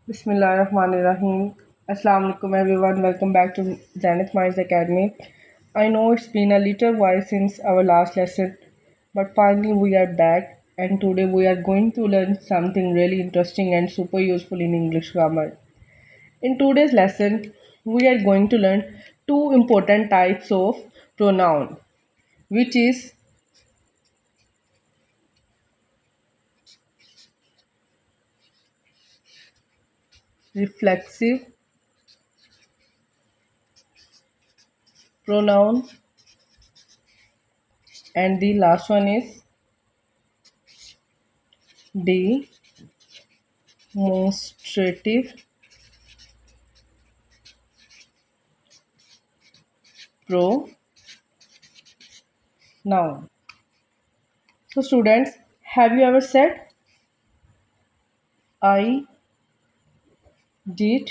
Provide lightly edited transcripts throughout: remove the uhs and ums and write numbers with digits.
Bismillahirrahmanirrahim. Assalamu alaikum everyone. Welcome back to Zenith Minds Academy. I know it's been a little while since our last lesson, but finally we are back and today we are going to learn something really interesting and super useful in English grammar. In today's lesson, we are going to learn two important types of pronoun, which is reflexive pronoun and the last one is demonstrative pronoun. So students, have you ever said I did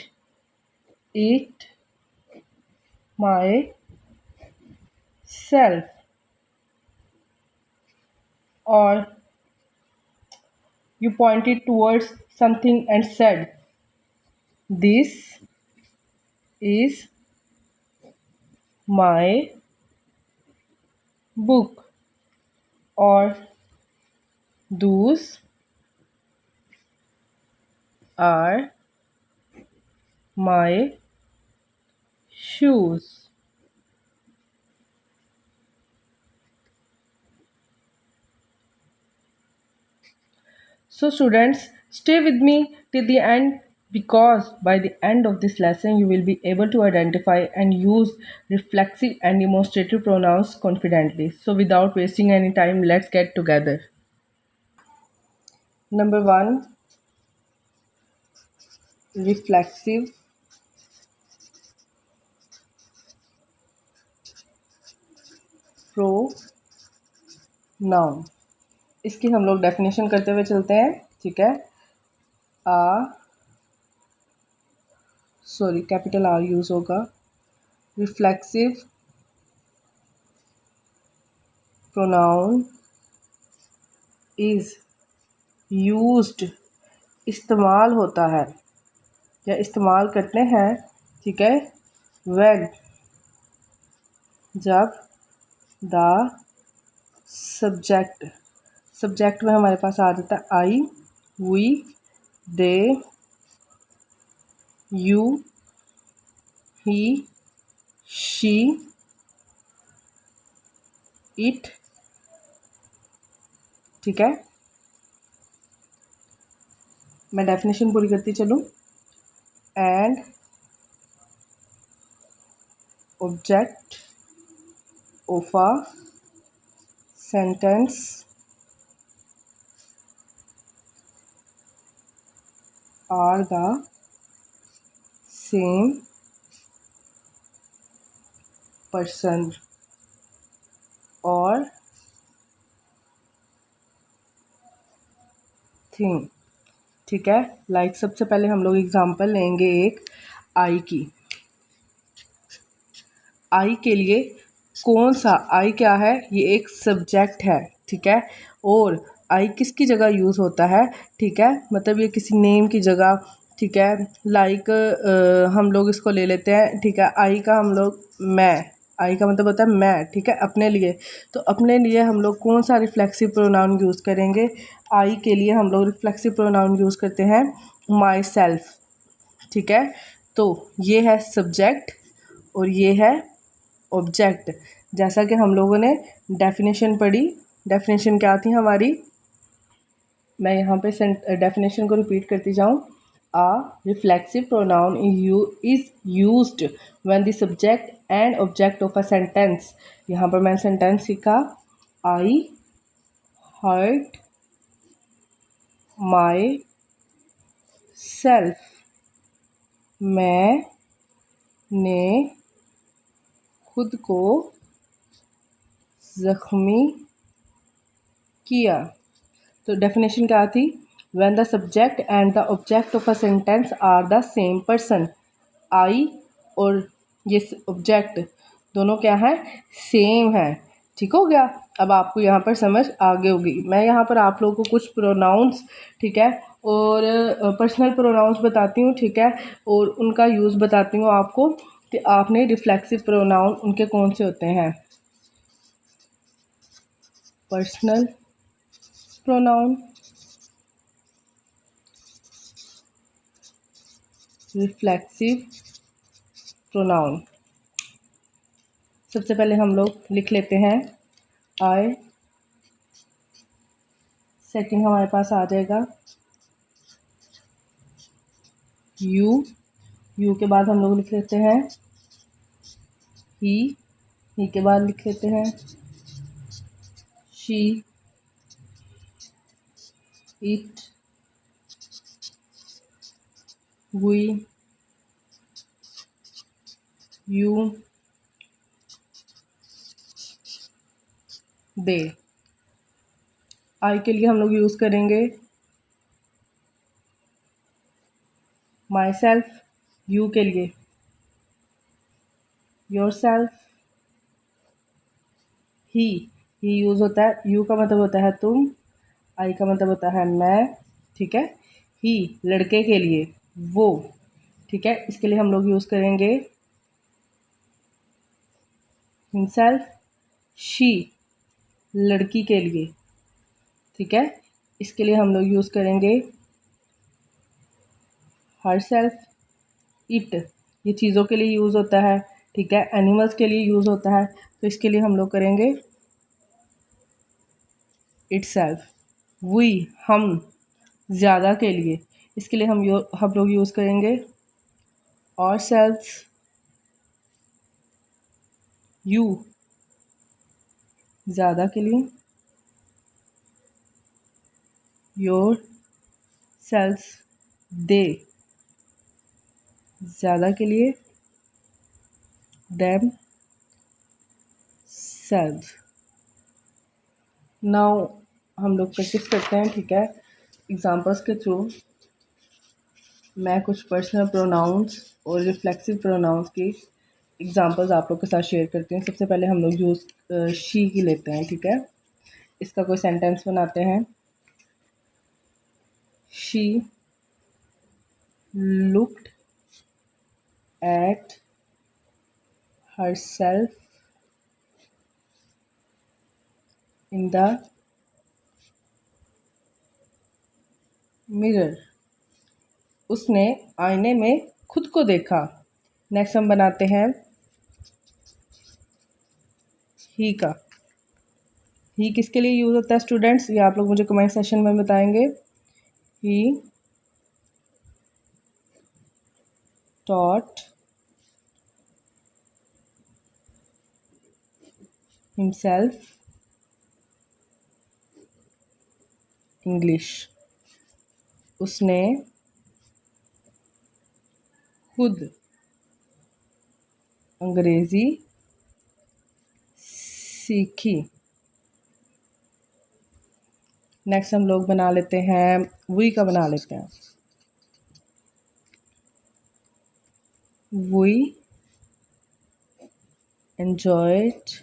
it myself, or you pointed towards something and said this is my book, or those are my shoes. So students, stay with me till the end, because by the end of this lesson you will be able to identify and use reflexive and demonstrative pronouns confidently. So without wasting any time, let's get together. Number 1, reflexive pronoun. इसकी हम लोग definition करते हुए चलते हैं, ठीक है। Capital R use होगा। रिफ्लेक्सिव प्रोनाउन इज यूज्ड, इस्तेमाल होता है या इस्तेमाल करते हैं, ठीक है, व्हेन, जब द सब्जेक्ट में हमारे पास आ जाता है I, we, they, you, he, she, it, ठीक है। मैं डेफिनेशन पूरी करती चलूँ। And object of a sentence are the same person और थिंग, ठीक है। लाइक सबसे पहले हम लोग एग्जांपल लेंगे एक आई की। आई के लिए कौन सा, आई क्या है, ये एक सब्जेक्ट है, ठीक है। और आई किसकी जगह यूज़ होता है, ठीक है, मतलब ये किसी नेम की जगह, ठीक है। लाइक हम लोग इसको ले लेते हैं, ठीक है। आई का हम लोग मैं, आई का मतलब होता है मैं, ठीक है, अपने लिए। तो अपने लिए हम लोग कौन सा रिफ्लेक्सिव प्रोनाउन यूज़ करेंगे। आई के लिए हम लोग रिफ्लेक्सिव प्रोनाउन यूज़ करते हैं माई सेल्फ, ठीक है। तो ये है सब्जेक्ट और ये है ऑब्जेक्ट। जैसा कि हम लोगों ने डेफिनेशन पढ़ी, डेफिनेशन क्या थी हमारी, मैं यहाँ पे डेफिनेशन को रिपीट करती जाऊँ। A reflexive pronoun is used when the subject and object of a sentence, यहाँ पर मैंने सेंटेंस लिखा आई हर्ट माई सेल्फ, मैंने खुद को ज़ख्मी किया। तो डेफिनेशन क्या थी, when the subject and the object of a sentence are the same person. I और ये ऑब्जेक्ट दोनों क्या है, सेम है, ठीक हो गया। अब आपको यहाँ पर समझ आ गई होगी। मैं यहाँ पर आप लोगों को कुछ प्रोनाउंस, ठीक है, और पर्सनल प्रोनाउंस बताती हूँ, ठीक है, और उनका यूज़ बताती हूँ आपको कि आपने रिफ्लेक्सिव प्रोनाउन उनके कौन से होते हैं। Personal pronoun, reflexive pronoun. सबसे पहले हम लोग लिख लेते हैं आई, सेकंड हमारे पास आ जाएगा यू, यू के बाद हम लोग लिख लेते हैं ही के बाद लिख लेते हैं शी, इट, वी, यू, दे। आई के लिए हम लोग यूज़ करेंगे माई सेल्फ, यू के लिए योर सेल्फ, ही यूज़ होता है, यू का मतलब होता है तुम, आई का मतलब होता है मैं, ठीक है। ही लड़के के लिए वो, ठीक है, इसके लिए हम लोग यूज़ करेंगे हिमसेल्फ। शी लड़की के लिए, ठीक है, इसके लिए हम लोग यूज़ करेंगे हर सेल्फ। इट ये चीज़ों के लिए यूज़ होता है, ठीक है, एनिमल्स के लिए यूज़ होता है, तो इसके लिए हम लोग करेंगे इट सेल्फ। वी हम ज़्यादा के लिए, इसके लिए हम लोग यूज़ करेंगे और सेल्फ। यू ज़्यादा के लिए योर सेल्फ। दे ज़्यादा के लिए देम सेल्फ। नाउ हम लोग प्रैक्टिस करते हैं, ठीक है, एग्जांपल्स के थ्रू। मैं कुछ पर्सनल प्रोनाउंस और रिफ्लेक्सिव प्रोनाउंस की एग्जांपल्स आप लोग के साथ शेयर करती हूँ। सबसे पहले हम लोग यूज़ शी की लेते हैं, ठीक है, इसका कोई सेंटेंस बनाते हैं। She looked at herself in the mirror, उसने आईने में खुद को देखा। नेक्स्ट हम बनाते हैं ही का। ही किसके लिए यूज़ होता है स्टूडेंट्स, ये आप लोग मुझे कमेंट सेशन में बताएंगे। ही taught himself English, उसने खुद अंग्रेज़ी सीखी। नेक्स्ट हम लोग बना लेते हैं वी का, बना लेते हैं वी enjoyed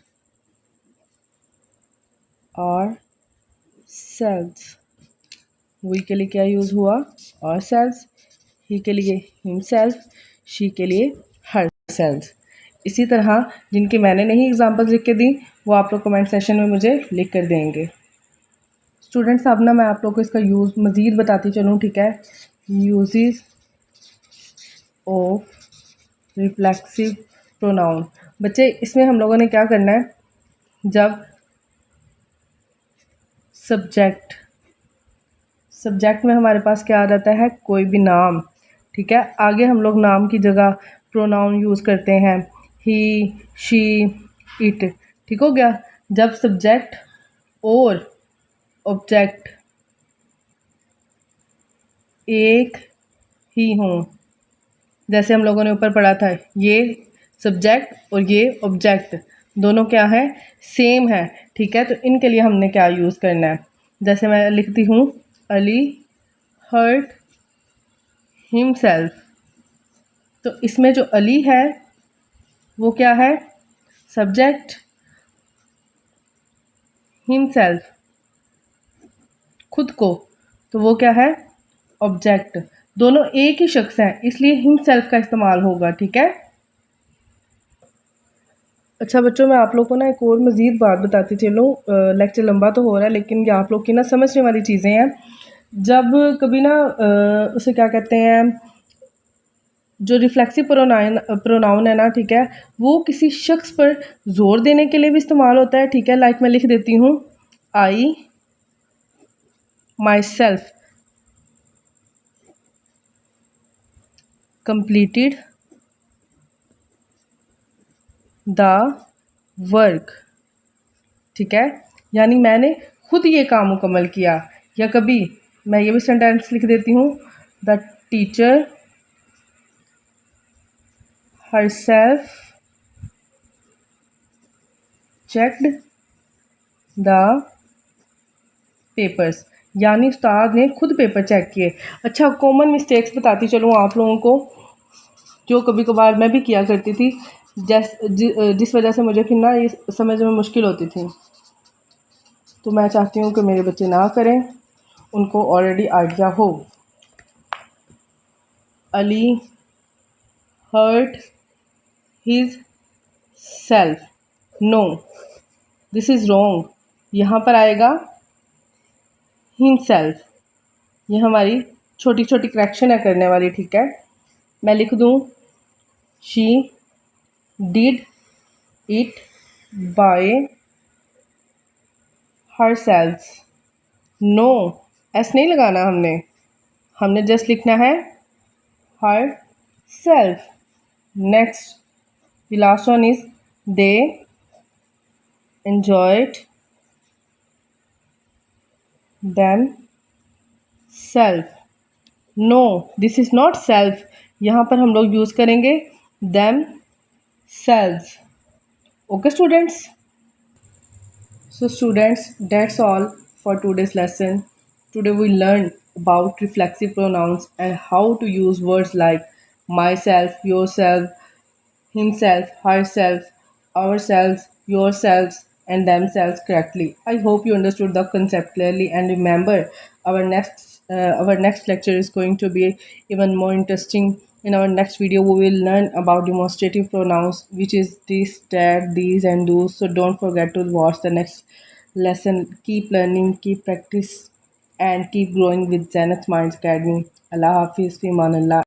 और सेल्फ। वी के लिए क्या यूज़ हुआ, और सेल्फ। ही के लिए हिमसेल्फ, शी के लिए हर सेल्फ। इसी तरह जिनकी मैंने नहीं एग्जांपल लिख के दी वो आप लोग कमेंट सेशन में मुझे लिख कर देंगे। स्टूडेंट्स अब ना मैं आप लोग को इसका यूज़ मज़ीद बताती चलूँ, ठीक है। Uses of reflexive pronoun. बच्चे इसमें हम लोगों ने क्या करना है, जब सब्जेक्ट में हमारे पास क्या आ जाता है, कोई भी नाम, ठीक है, आगे हम लोग नाम की जगह प्रोनाउन यूज़ करते हैं ही, शी, इट, ठीक हो गया। जब सब्जेक्ट और ऑब्जेक्ट एक ही हों, जैसे हम लोगों ने ऊपर पढ़ा था, ये सब्जेक्ट और ये ऑब्जेक्ट दोनों क्या है, सेम है, ठीक है, तो इनके लिए हमने क्या यूज़ करना है। जैसे मैं लिखती हूँ अली हर्ट हिमसेल्फ, तो इसमें जो अली है वो क्या है, सब्जेक्ट, हिमसेल्फ, खुद को, तो वो क्या है? ऑब्जेक्ट। दोनों एक ही शख्स हैं, इसलिए हिमसेल्फ का इस्तेमाल होगा। ठीक है। अच्छा बच्चों, मैं आप लोग को ना एक और मज़ीद बात बताती चलूँ। लेक्चर लंबा तो हो रहा है, लेकिन ये आप लोग की ना समझने वाली चीज़ें हैं। जब कभी ना उसे क्या कहते हैं, जो रिफ्लेक्सिव प्रोनाउन है ना, ठीक है, वो किसी शख्स पर जोर देने के लिए भी इस्तेमाल होता है। ठीक है। लाइक मैं लिख देती हूँ, I myself completed the work. ठीक है। यानी मैंने खुद ये काम मुकम्मल किया। या कभी मैं ये भी सेंटेंस लिख देती हूँ, the teacher herself checked the papers. यानी उस्ताद ने खुद पेपर चेक किए। अच्छा, कॉमन मिस्टेक्स बताती चलूँ आप लोगों को, जो कभी कभार मैं भी किया करती थी, जिस वजह से मुझे फिर ना ये समझ में मुश्किल होती थी। तो मैं चाहती हूँ कि मेरे बच्चे ना करें, उनको ऑलरेडी आइडिया हो। Ali hurt his self. No, this is wrong. यहाँ पर आएगा हिमसेल्फ। ये हमारी छोटी छोटी करेक्शन है करने वाली। ठीक है। मैं लिख दूँ, she did it by herself. No, S नहीं लगाना हमने जस्ट लिखना है her self. Next, the last one is they enjoyed them self। No, this is not self. यहाँ पर हम लोग यूज़ करेंगे them selves। Okay students. So students, that's all for today's lesson. Today we learned about reflexive pronouns and how to use words like myself, yourself, himself, herself, ourselves, yourselves, and themselves correctly. I hope you understood the concept clearly, and remember, our next lecture is going to be even more interesting. In our next video, we will learn about demonstrative pronouns, which is this, that, these, and those. So don't forget to watch the next lesson. Keep learning, keep practice, and keep growing with Zenith Minds Academy. Allah Hafiz, fi Aman Allah.